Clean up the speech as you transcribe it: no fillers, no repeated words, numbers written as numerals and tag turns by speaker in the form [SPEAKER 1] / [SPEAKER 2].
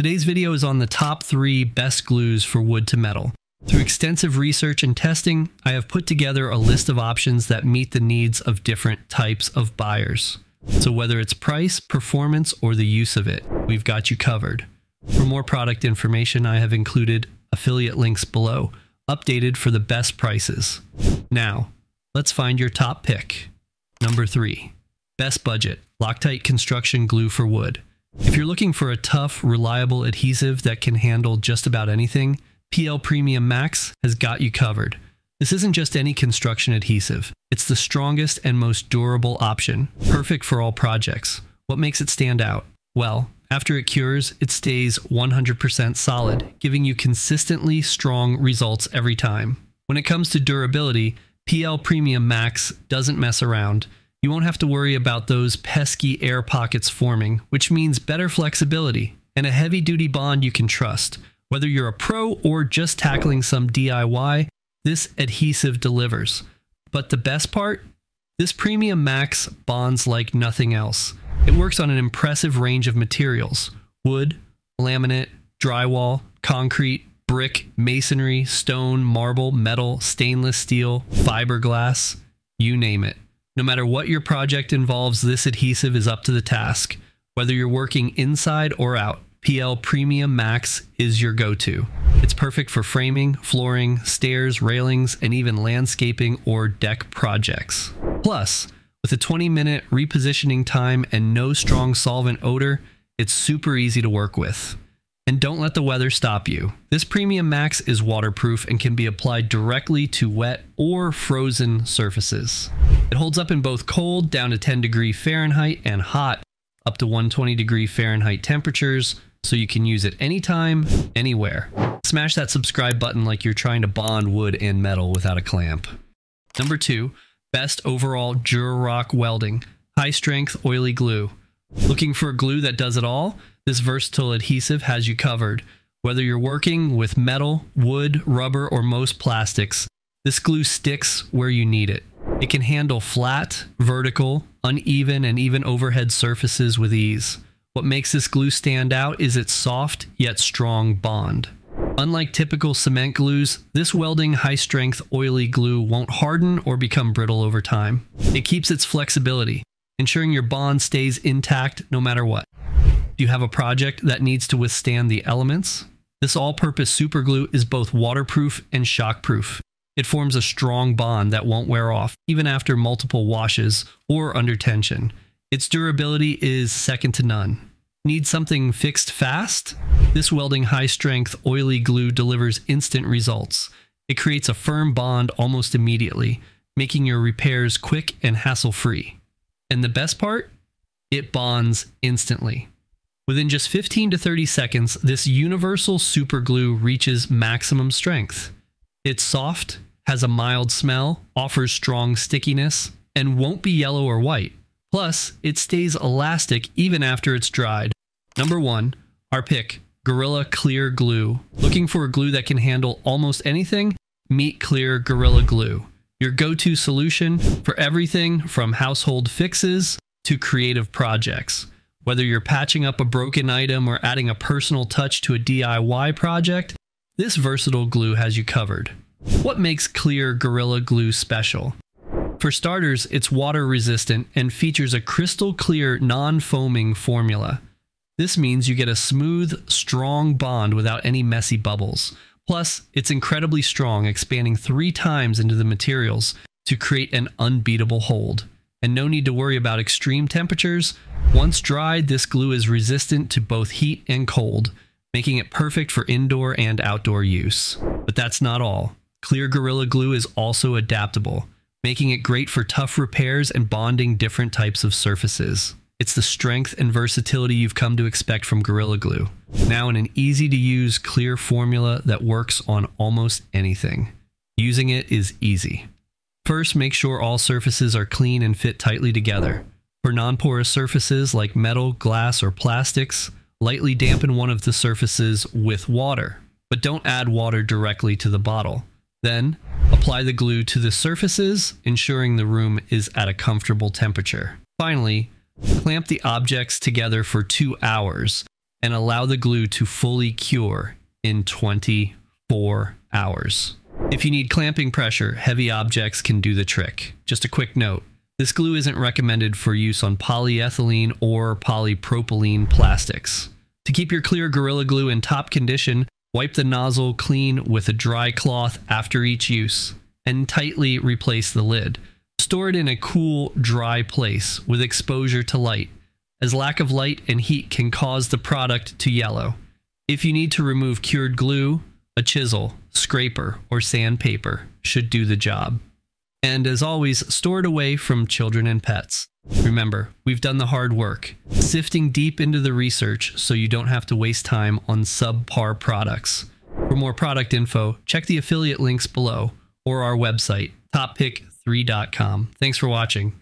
[SPEAKER 1] Today's video is on the top 3 best glues for wood to metal. Through extensive research and testing, I have put together a list of options that meet the needs of different types of buyers. So whether it's price, performance, or the use of it, we've got you covered. For more product information, I have included affiliate links below, updated for the best prices. Now, let's find your top pick. Number 3. Best budget, Loctite Construction Glue for wood. If you're looking for a tough, reliable adhesive that can handle just about anything, PL Premium Max has got you covered. This isn't just any construction adhesive. It's the strongest and most durable option, perfect for all projects. What makes it stand out? Well, after it cures, it stays 100% solid, giving you consistently strong results every time. When it comes to durability, PL Premium Max doesn't mess around. You won't have to worry about those pesky air pockets forming, which means better flexibility and a heavy-duty bond you can trust. Whether you're a pro or just tackling some DIY, this adhesive delivers. But the best part? This Premium Max bonds like nothing else. It works on an impressive range of materials: wood, laminate, drywall, concrete, brick, masonry, stone, marble, metal, stainless steel, fiberglass, you name it. No matter what your project involves, this adhesive is up to the task. Whether you're working inside or out, PL Premium Max is your go-to. It's perfect for framing, flooring, stairs, railings, and even landscaping or deck projects. Plus, with a 20-minute repositioning time and no strong solvent odor, it's super easy to work with. And don't let the weather stop you. This Premium Max is waterproof and can be applied directly to wet or frozen surfaces. It holds up in both cold, down to 10° Fahrenheit, and hot, up to 120° Fahrenheit temperatures, so you can use it anytime, anywhere. Smash that subscribe button like you're trying to bond wood and metal without a clamp. Number 2, best overall JeurLrok Welding, high-strength oily glue. Looking for a glue that does it all? This versatile adhesive has you covered. Whether you're working with metal, wood, rubber, or most plastics, this glue sticks where you need it. It can handle flat, vertical, uneven, and even overhead surfaces with ease. What makes this glue stand out is its soft yet strong bond. Unlike typical cement glues, this welding high-strength oily glue won't harden or become brittle over time. It keeps its flexibility, ensuring your bond stays intact no matter what. Do you have a project that needs to withstand the elements? This all-purpose superglue is both waterproof and shockproof. It forms a strong bond that won't wear off, even after multiple washes or under tension. Its durability is second to none. Need something fixed fast? This welding high-strength oily glue delivers instant results. It creates a firm bond almost immediately, making your repairs quick and hassle-free. And the best part? It bonds instantly. Within just 15 to 30 seconds, this universal superglue reaches maximum strength. It's soft, has a mild smell, offers strong stickiness, and won't be yellow or white. Plus, it stays elastic even after it's dried. Number 1, our pick, Gorilla Clear Glue. Looking for a glue that can handle almost anything? Meet Clear Gorilla Glue. Your go-to solution for everything from household fixes to creative projects. Whether you're patching up a broken item or adding a personal touch to a DIY project, this versatile glue has you covered. What makes Clear Gorilla Glue special? For starters, it's water resistant and features a crystal clear, non-foaming formula. This means you get a smooth, strong bond without any messy bubbles. Plus, it's incredibly strong, expanding 3 times into the materials to create an unbeatable hold. And no need to worry about extreme temperatures. Once dried, this glue is resistant to both heat and cold, making it perfect for indoor and outdoor use. But that's not all. Clear Gorilla Glue is also adaptable, making it great for tough repairs and bonding different types of surfaces. It's the strength and versatility you've come to expect from Gorilla Glue, now in an easy-to-use clear formula that works on almost anything. Using it is easy. First, make sure all surfaces are clean and fit tightly together. For non-porous surfaces like metal, glass, or plastics, lightly dampen one of the surfaces with water, but don't add water directly to the bottle. Then, apply the glue to the surfaces, ensuring the room is at a comfortable temperature. Finally, clamp the objects together for 2 hours and allow the glue to fully cure in 24 hours. If you need clamping pressure, heavy objects can do the trick. Just a quick note, this glue isn't recommended for use on polyethylene or polypropylene plastics. To keep your clear Gorilla Glue in top condition, wipe the nozzle clean with a dry cloth after each use, and tightly replace the lid. Store it in a cool, dry place with exposure to light, as lack of light and heat can cause the product to yellow. If you need to remove cured glue, a chisel, scraper, or sandpaper should do the job. And as always, store it away from children and pets. Remember, we've done the hard work, sifting deep into the research so you don't have to waste time on subpar products. For more product info, check the affiliate links below or our website, toppick3.com. Thanks for watching.